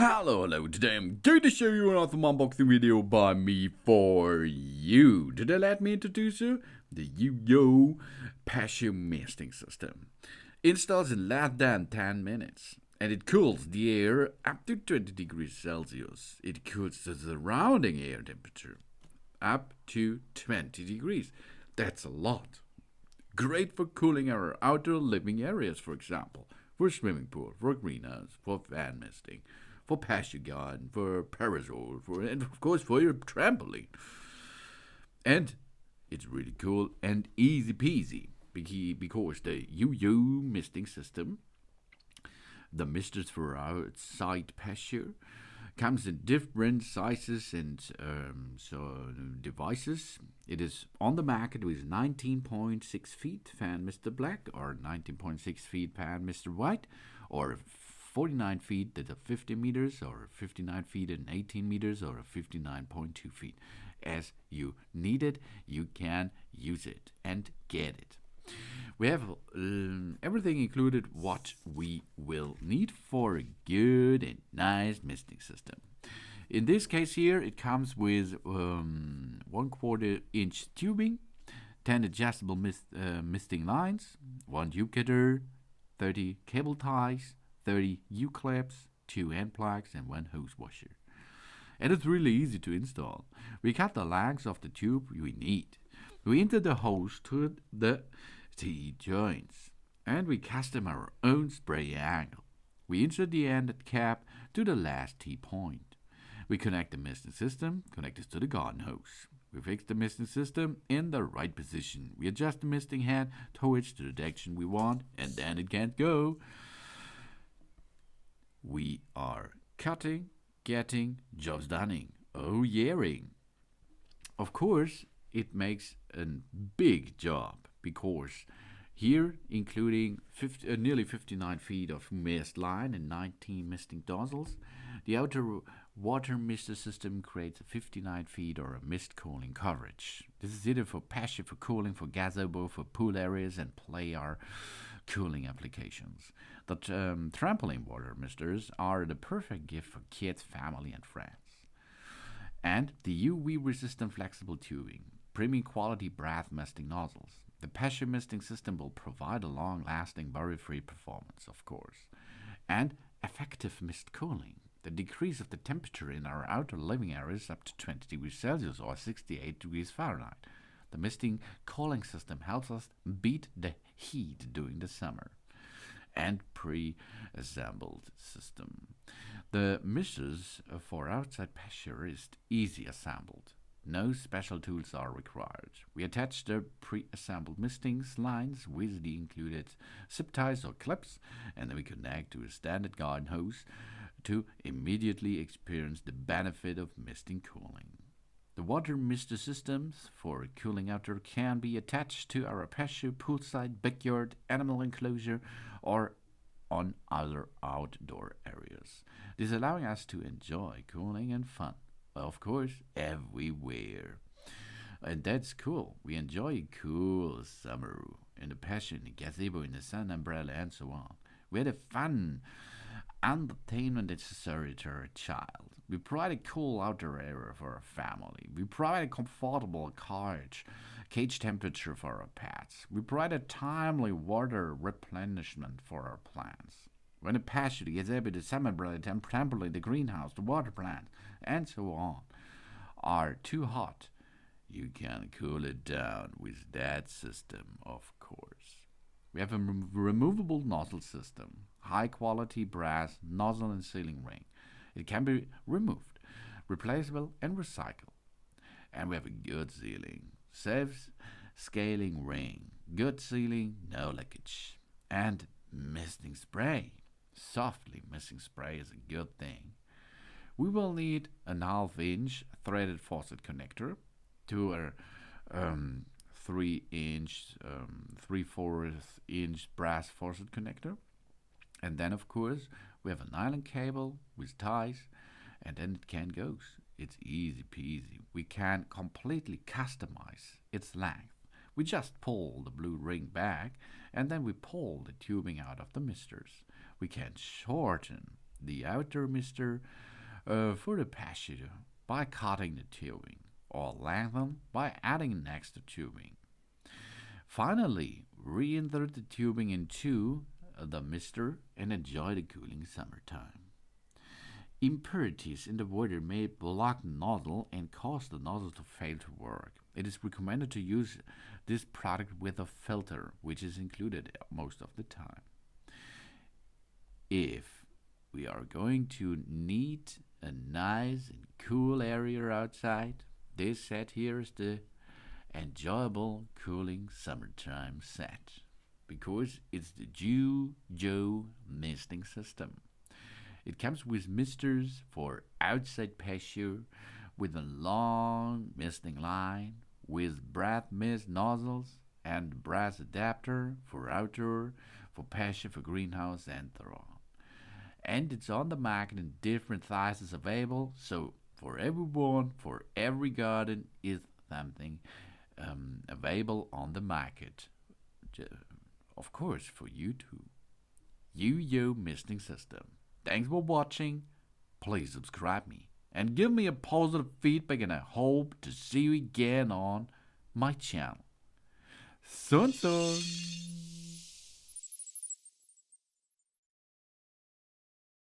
Hello, today I'm going to show you another unboxing video by me for you. Today let me introduce you the YuYo Patio misting system. Installs in less than 10 minutes and it cools the air up to 20 degrees Celsius. It cools the surrounding air temperature up to 20 degrees. That's a lot. Great for cooling our outdoor living areas, for example, for swimming pool, for greenhouse, for fan misting, for patio garden, for parasol, and of course for your trampoline. And it's really cool and easy peasy because the YuYo misting system, the misters for outside patio, comes in different sizes and devices. It is on the market with 19.6 feet fan Mr. Black, or 19.6 feet fan Mr. White, or 49 feet that are 50 meters, or 59 feet and 18 meters, or 59.2 feet. As you need it, you can use it and get it. We have everything included what we will need for a good and nice misting system. In this case here, it comes with 1/4 inch tubing, 10 adjustable misting lines, 1 tube cutter, 30 cable ties, 30 U-clips, 2 end plugs, and 1 hose washer. And it's really easy to install. We cut the length of the tube we need. We insert the hose to the T-joints, and we custom our own spray angle. We insert the ended cap to the last T-point. We connect the misting system, connect it to the garden hose. We fix the misting system in the right position. We adjust the misting head towards the direction we want, and then it can't go. We are cutting, getting, jobs done. Oh yeah-ing. Of course, it makes a big job because here, including nearly 59 feet of mist line and 19 misting nozzles, the outer water mister system creates a 59 feet or a mist cooling coverage. This is either for Patio for cooling, for Gazebo, for pool areas, and play our cooling applications. The trampoline water misters are the perfect gift for kids, family, and friends. And the UV-resistant flexible tubing, premium quality breath misting nozzles. The Patio misting system will provide a long-lasting, worry-free performance, of course, and effective mist cooling. The decrease of the temperature in our outdoor living areas up to 20 degrees Celsius or 68 degrees Fahrenheit. The misting cooling system helps us beat the heat during the summer. And pre-assembled system. The misters for outside patio is easy assembled. No special tools are required. We attach the pre-assembled misting lines with the included zip ties or clips, and then we connect to a standard garden hose to immediately experience the benefit of misting cooling. The water mister systems for cooling outdoor can be attached to our patio, poolside, backyard, animal enclosure, or on other outdoor areas. This allowing us to enjoy cooling and fun, of course, everywhere. And that's cool. We enjoy a cool summer in the patio, in the gazebo, in the sun umbrella, and so on. We had a fun entertainment necessary to our child. We provide a cool outdoor area for our family. We provide a comfortable cage temperature for our pets. We provide a timely water replenishment for our plants. When the patio, the gazebo, the summer umbrella, the trampoline, the greenhouse, the water plant, and so on are too hot, you can cool it down with that system, of course. We have a removable nozzle system, high-quality brass nozzle and sealing ring. It can be removed, replaceable, and recycled. And we have a good sealing, safe scaling ring, good sealing, no leakage. And misting spray. Softly misting spray is a good thing. We will need an 1/2 inch threaded faucet connector to a 3/4 inch brass faucet connector. And then, of course, we have a nylon cable with ties, and then it can go. It's easy peasy. We can completely customize its length. We just pull the blue ring back, and then we pull the tubing out of the misters. We can shorten the outer mister for the patio by cutting the tubing, or lengthen by adding an extra tubing. Finally, re-enter the tubing into the mister and enjoy the cooling summertime. Impurities in the water may block the nozzle and cause the nozzle to fail to work. It is recommended to use this product with a filter, which is included most of the time. If we are going to need a nice and cool area outside, this set here is the enjoyable cooling summertime set, because it's the YuYo misting system. It comes with misters for outside patio, with a long misting line, with breath mist nozzles, and brass adapter for outdoor, for patio, for greenhouse, and so on. And it's on the market in different sizes available, so for everyone, for every garden, is something available on the market. Of course, for you too. YuYo misting system. Thanks for watching. Please subscribe me and give me a positive feedback, and I hope to see you again on my channel. Soon.